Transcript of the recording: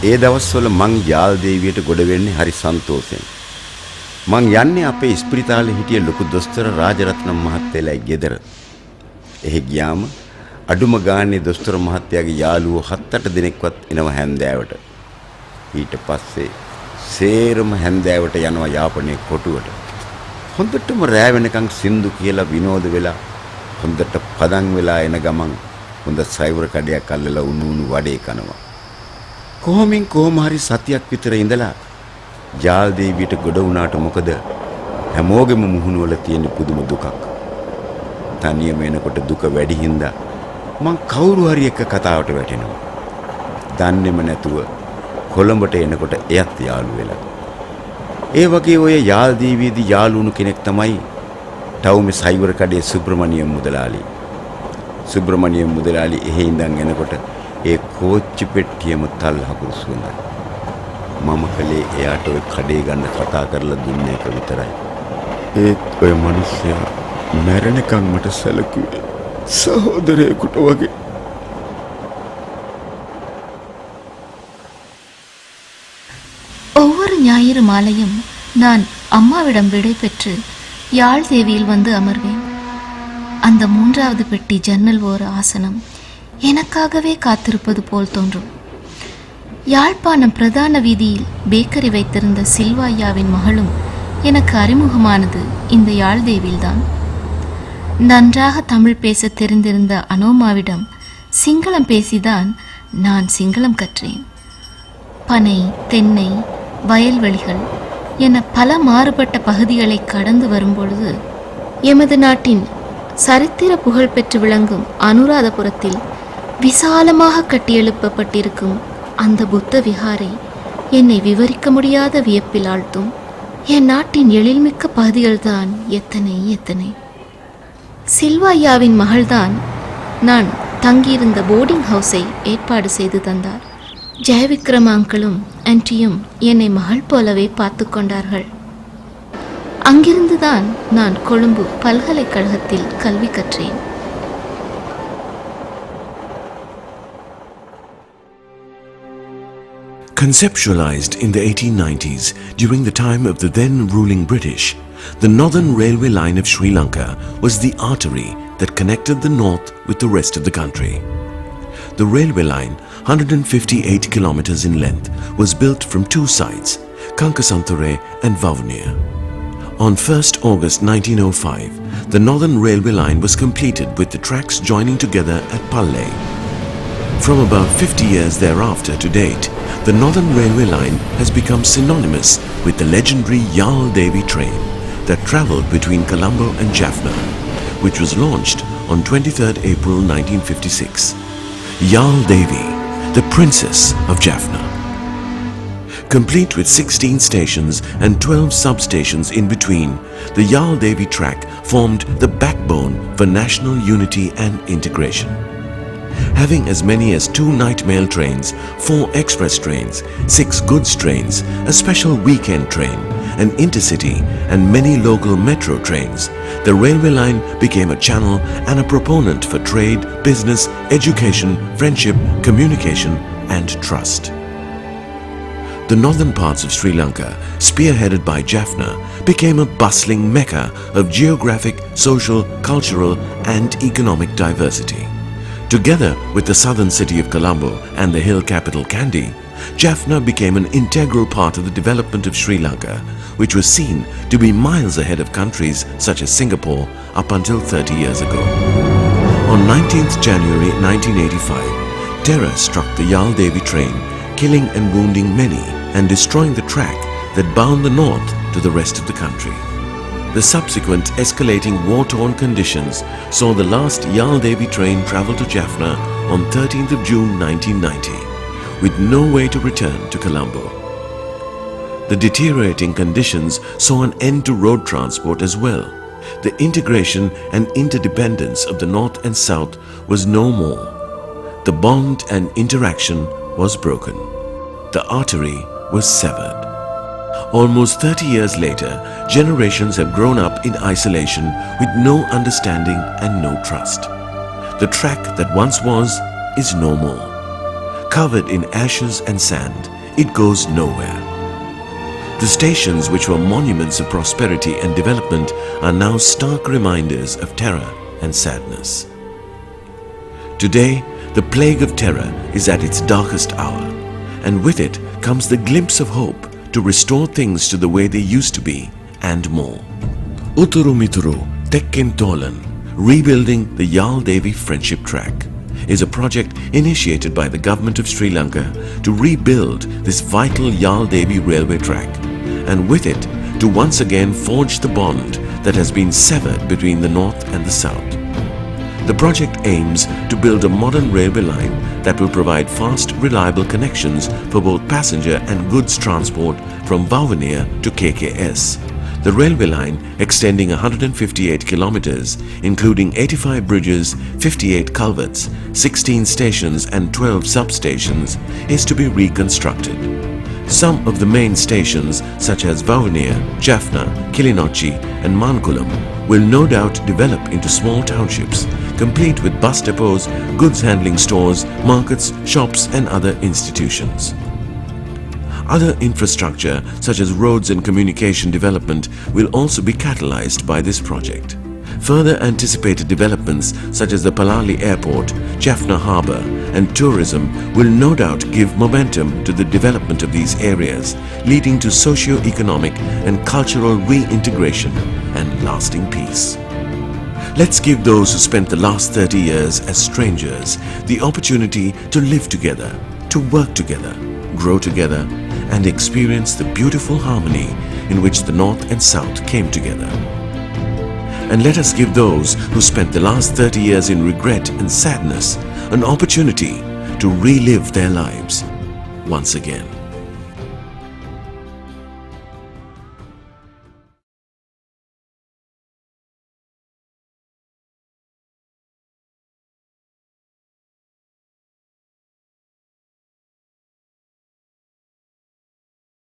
ඒ දවස්වල මං යාල් දේවියට ගොඩ වෙන්නේ හරි සන්තෝෂෙන්. මං යන්නේ අපේ ඉස්පිරිතාලේ හිටිය ලොකු දොස්තර රාජරත්නම් මහත්තයලයි ගෙදර. එහෙ ගියාම අඩුම ගානේ දොස්තර මහත්තයාගේ යාළුවෝ 7-8 දෙනෙක්වත් එනවා හැන්දෑවට. ඊට පස්සේ සේරම හැන්දෑවට යනවා යාපනයේ කොටුවට. හොඳටම රෑ වෙනකන් සින්දු කියලා විනෝද වෙලා හොඳට පදන් වෙලා එන ගමන් හොඳ සයිවර කඩයක් අල්ලලා උණු වඩේ කනවා. කොහොම හරි සතියක් විතර ඉඳලා යාල් දේවියට ගොඩ වුණාට මොකද හැමෝගෙම මුහුණුවල තියෙන පුදුම දුකක්. තනියම එනකොට දුක වැඩි හින්දා මං කවුරු හරි එක්ක කතාවට වැටෙනවා. දන්නේම නැතුව කොළඹට එනකොට එයත් යාළු වෙලා. ඒ වගේ ඔය යාල් දේවියේදී යාළුණු කෙනෙක් තමයි ටවුමේ සයිවර කඩේ සුබ්‍රමණියම් මුදලාලි. සුබ්‍රමණියම් මුදලාලි එහෙ ඉඳන් එනකොට ඒ කෝච්චි පෙට්ටියම තල් හකුරු සුවඳයි. මම කලේ එයාට ඔය කඩේ ගන්න කතා කරලා දුන්න එක විතරයි. ඒත් ඔය මිනිස්සයා මැරෙනකන් මට සැලකුවේ சகோதரேக்குட்ட வகை. ஒவ்வொரு ஞாயிறு மாலையும் நான் அம்மாவிடம் விடை பெற்று யாழ் தேவியில் வந்து அமர்வேன். அந்த 3வது பெட்டி ஜன்னல் ஓர ஆசனம் எனக்காகவே காத்திருப்பது போல் தோன்றும். யாழ்ப்பாணம் பிரதான வீதியில் பேக்கரி வைத்திருந்த சில்வாயாவின் மகளும் எனக்கு அறிமுகமானது இந்த யாழ் தேவியில்தான். நன்றாக தமிழ் பேச தெரிந்திருந்த அனோமாவிடம் சிங்களம் பேசிதான் நான் சிங்களம் கற்றேன். பனை, தென்னை, வயல்வெளிகள் என பல மாறுபட்ட பகுதிகளை கடந்து வரும்பொழுது எமது நாட்டின் சரித்திர புகழ் பெற்று விளங்கும் அனுராதபுரத்தில் விசாலமாக கட்டியெழுப்பப்பட்டிருக்கும் அந்த புத்த விகாரை என்னை விவரிக்க முடியாத வியப்பில் ஆழ்த்தும். என் நாட்டின் எழில்மிக்க பகுதிகள்தான் எத்தனை எத்தனை. சில்வாயாவின் மகள்தான் நான் தங்கியிருந்த போர்டிங் ஹவுஸை ஏற்பாடு செய்து தந்தார். ஜெயவிக்ரம அங்கிளும் ஆன்ட்டியும் என்னை மகள் போலவே பார்த்து கொண்டார்கள். அங்கிருந்துதான் நான் கொழும்பு பல்கலைக்கழகத்தில் கல்வி கற்றேன். Conceptualized in the 1890s during the time of the then ruling British, the Northern Railway Line of Sri Lanka was the artery that connected the north with the rest of the country. The railway line, 158 kilometers in length, was built from two sides, Kankasanthore and Vavuniya. On 1st August 1905, the Northern Railway Line was completed with the tracks joining together at Palle. From about 50 years thereafter to date, the Northern Railway Line has become synonymous with the legendary Yal Devi train that travelled between Colombo and Jaffna, which was launched on 23rd April 1956. Yal Devi, the Princess of Jaffna. Complete with 16 stations and 12 substations in between, the Yal Devi track formed the backbone for national unity and integration. Having as many as 2 night mail trains, 4 express trains, 6 goods trains, a special weekend train, an intercity and many local metro trains, the railway line became a channel and a proponent for trade, business, education, friendship, communication and trust. The northern parts of Sri Lanka, spearheaded by Jaffna, became a bustling mecca of geographic, social, cultural and economic diversity. Together with the southern city of Colombo and the hill capital Kandy, Jaffna became an integral part of the development of Sri Lanka, which was seen to be miles ahead of countries such as Singapore up until 30 years ago. On 19th January 1985, terror struck the Yal Devi train, killing and wounding many and destroying the track that bound the north to the rest of the country. The subsequent escalating war-torn conditions saw the last Yal Devi train travel to Jaffna on 13th of June 1990, with no way to return to Colombo. The deteriorating conditions saw an end to road transport as well. The integration and interdependence of the north and south was no more. The bond and interaction was broken. The artery was severed. Almost 30 years later, generations have grown up in isolation with no understanding and no trust. The track that once was is no more. covered in ashes and sand, it goes nowhere. The stations, which were monuments of prosperity and development, are now stark reminders of terror and sadness. Today, the plague of terror is at its darkest hour, and with it comes the glimpse of hope to restore things to the way they used to be and more. Uturu Mituru Tekkin Tolan, rebuilding the Yal Devi Friendship Track, is a project initiated by the government of Sri Lanka to rebuild this vital Yal Devi railway track, and with it to once again forge the bond that has been severed between the north and the south. The project aims to build a modern railway line that will provide fast, reliable connections for both passenger and goods transport from Vauvaniya to KKS. The railway line, extending 158 kilometers, including 85 bridges, 58 culverts, 16 stations and 12 substations, is to be reconstructed. Some of the main stations such as Vauvaniya, Jaffna, Kilinochchi and Mankulam will no doubt develop into small townships, complete with bus depots, goods handling stores, markets, shops and other institutions. Other infrastructure such as roads and communication development will also be catalyzed by this project. Further anticipated developments such as the Palali Airport, Jaffna Harbour and tourism will no doubt give momentum to the development of these areas, leading to socio-economic and cultural reintegration and lasting peace. Let's give those who spent the last 30 years as strangers the opportunity to live together, to work together, grow together and experience the beautiful harmony in which the North and South came together. And let us give those who spent the last 30 years in regret and sadness an opportunity to relive their lives once again.